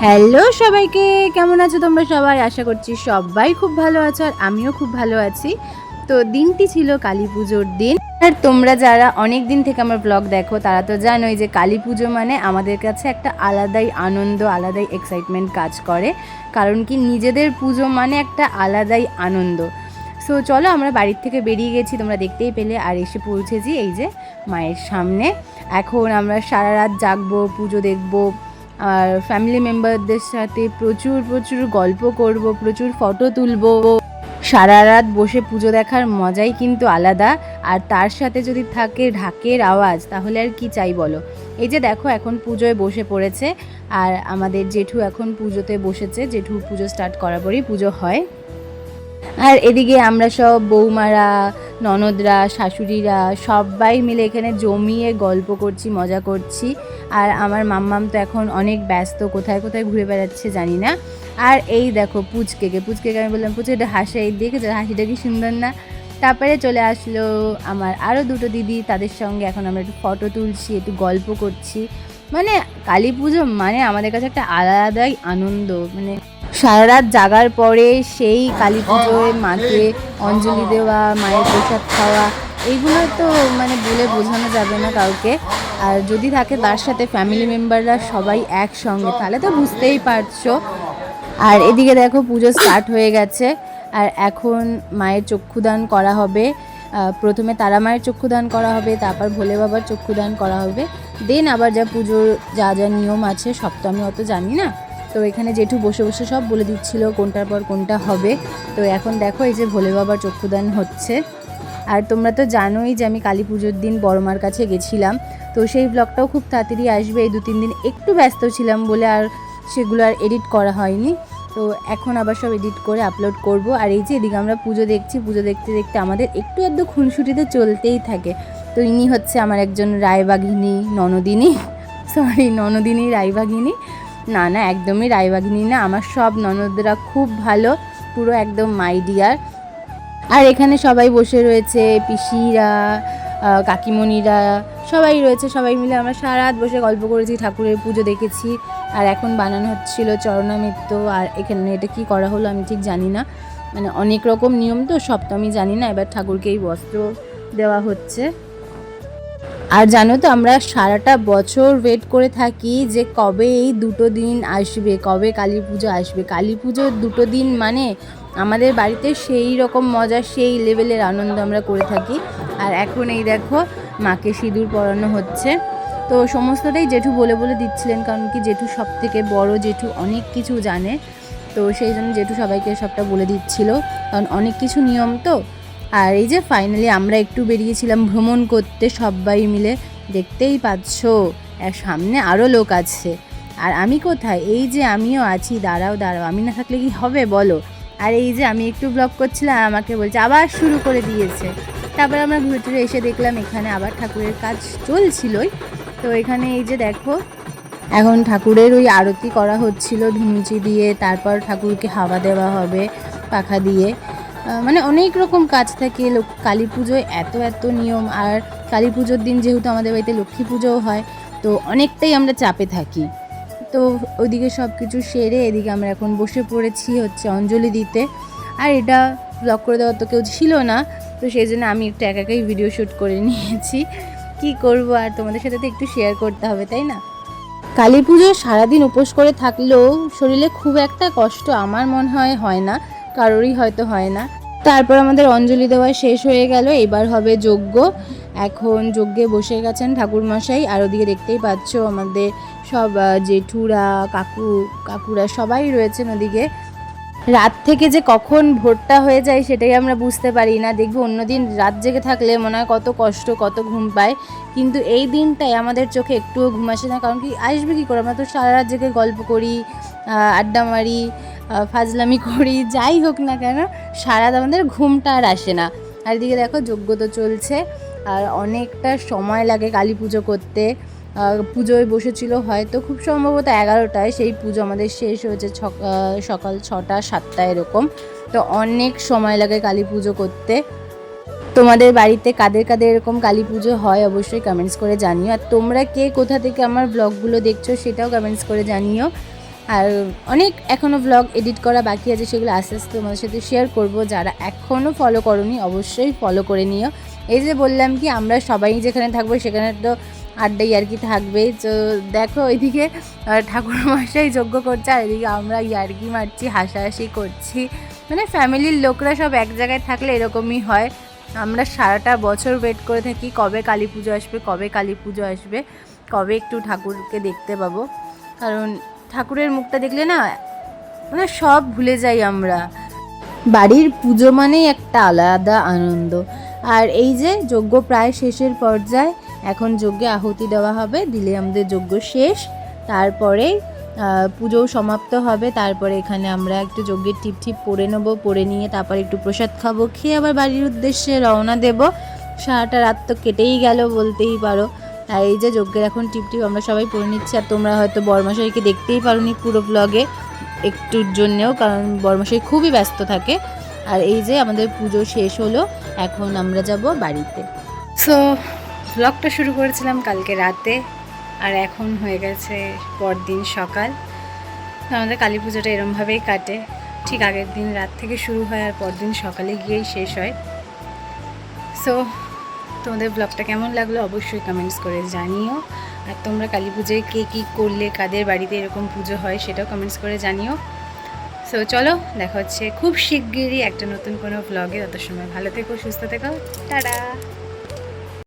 Hello সবাইকে, কেমন আছো তোমরা সবাই? আশা করছি সবাই খুব ভালো আছো আর আমিও খুব ভালো আছি। তো দিনটি ছিল কালী পুজোর দিন। আর তোমরা যারা অনেক দিন থেকে আমার ব্লগ দেখো তারা তো জানোই যে কালী পুজো মানে আমাদের কাছে একটা আলাদাই আনন্দ, আলাদাই এক্সাইটমেন্ট কাজ করে। কারণ কি, নিজেদের পুজো মানে একটা আলাদাই আনন্দ। সো চলো, আমরা বাড়ির থেকে বেরিয়ে গেছি, তোমরা দেখতেই পেলে, আর এসে পৌঁছেছি এই যে মায়ের সামনে। এখন আমরা সারা রাত জাগবো, পুজো দেখবো, আর ফ্যামিলি মেম্বারদের সাথে প্রচুর প্রচুর গল্প করব, প্রচুর ফটো তুলব। সারা রাত বসে পুজো দেখার মজাই কিন্তু আলাদা। আর তার সাথে যদি থাকে ঢাকের আওয়াজ, তাহলে আর কি চাই বলো। এই যে দেখো, এখন পুজোয় বসে পড়েছে, আর আমাদের জেঠু এখন পুজোতে বসেছে। জেঠু পুজো স্টার্ট করার পরেই পুজো হয়। আর এদিকে আমরা সব বৌমারা, ননদরা, শাশুড়িরা সবাই মিলে এখানে জমিয়ে গল্প করছি, মজা করছি। আর আমার মাম্মাম তো এখন অনেক ব্যস্ত, কোথায় কোথায় ঘুরে বেড়াচ্ছে জানি না। আর এই দেখো পুচকেকে আমি বললাম, পুচকে এটা হাসে, এই দেখে হাসিটা কি সুন্দর না। তারপরে চলে আসলো আমার আরও দুটো দিদি, তাদের সঙ্গে এখন আমরা একটু ফটো তুলছি, একটু গল্প করছি। মানে কালী পুজো মানে আমাদের কাছে একটা আলাদাই আনন্দ। মানে সারা রাত জাগার পরে সেই কালী পুজোয় মাকে অঞ্জলি দেওয়া, মায়ের প্রসাদ খাওয়া, এইগুলো তো মানে বলে বোঝানো যাবে না কাউকে। আর যদি থাকে তার সাথে ফ্যামিলি মেম্বাররা সবাই একসঙ্গে, তাহলে তো বুঝতেই পারছো। আর এদিকে দেখো পুজো স্টার্ট হয়ে গেছে, আর এখন মায়ের চক্ষুদান করা হবে। প্রথমে তারা মায়ের চক্ষুদান করা হবে, তারপর ভোলে বাবার চক্ষুদান করা হবে। দেন আবার যা পুজোর যা যা নিয়ম আছে সব তো আমি অত জানি না। তো এখানে জেঠু বসে বসে সব বলে দিচ্ছিল কোনটার পর কোনটা হবে। তো এখন দেখো এই যে ভোলে বাবার চক্ষুদান হচ্ছে। আর তোমরা তো জানোই যে আমি কালী পুজোর দিন বড়মার কাছে গেছিলাম। তো সেই ব্লগটাও খুব তাড়াতাড়ি আসবে। এই 2-3 দিন একটু ব্যস্ত ছিলাম বলে আর সেগুলো আর এডিট করা হয়নি। তো এখন আবার সব এডিট করে আপলোড করব। আর এই যে এদিকে আমরা পুজো দেখছি, পুজো দেখতে দেখতে আমাদের একটু আধটু খুনসুটিতে চলতেই থাকে। তো ইনি হচ্ছে আমার একজন রায়বাঘিনী ননদিনী, ননদিনী রায়বাঘিনী। না না, একদমই রায়বাঘিনী না, আমার সব ননদরা খুব ভালো, পুরো একদম মাই ডিয়ার। আর এখানে সবাই বসে রয়েছে, পিসিরা, কাকিমণিরা সবাই রয়েছে। সবাই মিলে আমরা সারা রাত বসে গল্প করেছি, ঠাকুরের পুজো দেখেছি। আর এখন বানানো হচ্ছিল চরণামৃত। আর এখানে এটা কি করা হলো আমি ঠিক জানি না, মানে অনেক রকম নিয়ম তো, সব তো আমি জানি না। এবার ঠাকুরকে এই বস্ত্র দেওয়া হচ্ছে। আর জানো তো, আমরা সারাটা বছর ওয়েট করে থাকি যে কবে এই দুটো দিন আসবে, কবে কালী পুজো আসবে। কালী পুজোর দুটো দিন মানে আমাদের বাড়িতে সেই রকম মজা, সেই লেভেলের আনন্দ আমরা করে থাকি। আর এখন এই দেখো মাকে সিঁদুর পরানো হচ্ছে। তো সমস্তটাই জেঠু বলে বলে দিচ্ছিলেন, কারণ কি জেঠু সব থেকে বড়, জেঠু অনেক কিছু জানে। তো সেই জন্য জেঠু সবাইকে সবটা বলে দিচ্ছিল, কারণ অনেক কিছু নিয়ম তো। আর এই যে ফাইনালি আমরা একটু বেরিয়েছিলাম ভ্রমণ করতে সবাই মিলে, দেখতেই পাচ্ছ। আর সামনে আরও লোক আছে, আর আমি কোথায়? এই যে আমিও আছি, দাঁড়াও দাঁড়াও, আমি না থাকলে কি হবে বলো। আর এই যে আমি একটু ব্লগ করছিলাম, আমাকে বলছে আবার শুরু করে দিয়েছে। তারপর আমরা ঘুরে টুরে এসে দেখলাম এখানে আবার ঠাকুরের কাজ চলছিলই। তো এখানে এই যে দেখো, এখন ঠাকুরের ওই আরতি করা হচ্ছিল ধুনুচি দিয়ে, তারপর ঠাকুরকে হাওয়া দেওয়া হবে পাখা দিয়ে। মানে অনেক রকম কাজ থাকে কালী পুজোয়, এত এত নিয়ম। আর কালী পুজোর দিন যেহেতু আমাদের বাড়িতে লক্ষ্মী পুজোও হয়, তো অনেকটাই আমরা চাপে থাকি। তো ওইদিকে সব কিছু সেরে এদিকে আমরা এখন বসে পড়েছি হচ্ছে অঞ্জলি দিতে। আর এটা ব্লগ করে দেওয়ার তো কেউ ছিল না, তো সেই জন্য আমি একটু একাই ভিডিও শ্যুট করে নিয়েছি। কি করব, আর তোমাদের সাথে তো একটু শেয়ার করতে হবে, তাই না? কালী পুজো সারাদিন উপোস করে থাকলেও শরীরে খুব একটা কষ্ট আমার মনে হয় না, কারোরই হয়তো হয় না। তারপর আমাদের অঞ্জলি দেওয়া শেষ হয়ে গেল, এবার হবে যজ্ঞ। এখন যজ্ঞে বসে গেছেন ঠাকুরমশাই। আর ওদিকে দেখতেই পাচ্ছ আমাদের সব জেঠুরা, কাকুরা সবাই রয়েছেন ওদিকে। রাত থেকে যে কখন ভোরটা হয়ে যায় সেটাই আমরা বুঝতে পারি না। দেখবো অন্যদিন রাত জেগে থাকলে মনে হয় কত কষ্ট, কত ঘুম পায়, কিন্তু এই দিনটাই আমাদের চোখে একটুও ঘুম আসে না। কারণ কি, আসবে কী করে? আমরা তো সারা রাত জেগে গল্প করি, আড্ডা মারি, ফাজলামি করি, যাই হোক না কেন, সারা রাত আমাদের ঘুমটা আর আসে না। আর এদিকে দেখো যজ্ঞ তো চলছে, আর অনেকটা সময় লাগে কালী পুজো করতে। পুজোয় বসেছিল হয়তো খুব সম্ভবত 11টায়, সেই পুজো আমাদের শেষ হয়েছে সকাল 6টা-7টা এরকম। তো অনেক সময় লাগে কালী পুজো করতে। তোমাদের বাড়িতে কাদের কাদের এরকম কালী পুজো হয় অবশ্যই কমেন্টস করে জানিও। আর তোমরা কে কোথা থেকে আমার ব্লগগুলো দেখছো সেটাও কমেন্টস করে জানিও। আর অনেক এখনও ব্লগ এডিট করা বাকি আছে, সেগুলো আস্তে আস্তে তোমাদের সাথে শেয়ার করব। যারা এখনও ফলো করোনি অবশ্যই ফলো করে নিও। এই যে বললাম কি আমরা সবাই যেখানে থাকবো সেখানে তো আড্ডাই আর কি থাকবেই। তো দেখো ওইদিকে ঠাকুরমশাই যজ্ঞ করছে আর এদিকে আমরা ইয়ার্কি মারছি, হাসাহাসি করছি। মানে ফ্যামিলির লোকরা সব এক জায়গায় থাকলে এরকমই হয়। আমরা সারাটা বছর ওয়েট করে থাকি কবে কালী পুজো আসবে, কবে কালী পুজো আসবে, কবে একটু ঠাকুরকে দেখতে পাবো। কারণ ঠাকুরের মুখটা দেখলে না মানে সব ভুলে যাই আমরা। বাড়ির পুজো মানেই একটা আলাদা আনন্দ। আর এই যে যজ্ঞ প্রায় শেষের পর্যায়ে, এখন যজ্ঞে আহুতি দেওয়া হবে, দিলে আমাদের যজ্ঞ শেষ। তারপরে পুজোও সমাপ্ত হবে। তারপরে এখানে আমরা একটু যজ্ঞের টিপ পরে নেবো, পরে নিয়ে তারপরে একটু প্রসাদ খাবো, খেয়ে আবার বাড়ির উদ্দেশ্যে রওনা দেব। সারাটা রাত তো কেটেই গেল বলতেই পারো। আর এই যে যজ্ঞের এখন টিপ আমরা সবাই পরে নিচ্ছি। আর তোমরা হয়তো বরমশাইকে দেখতেই পারোনি পুরো ব্লগে একটুর জন্যেও, কারণ বরমশাই খুবই ব্যস্ত থাকে। আর এই যে আমাদের পুজো শেষ হলো, এখন আমরা যাব বাড়িতে। সো ব্লগটা শুরু করেছিলাম কালকে রাতে, আর এখন হয়ে গেছে পরদিন সকাল। আমাদের কালী পুজোটা এরমভাবেই কাটে, ঠিক আগের দিন রাত থেকে শুরু হয় আর পরদিন সকালে গিয়েই শেষ হয়। সো তোমাদের ব্লগটা কেমন লাগলো অবশ্যই কমেন্টস করে জানিও। আর তোমরা কালী পুজোয় কে কী করলে, কাদের বাড়িতে এরকম পুজো হয় সেটাও কমেন্টস করে জানিও। সো চলো দেখা হচ্ছে খুব শিগগিরই একটা নতুন কোনো ব্লগে। তত সময় ভালো থেকো, সুস্থ থেকো, টাটা।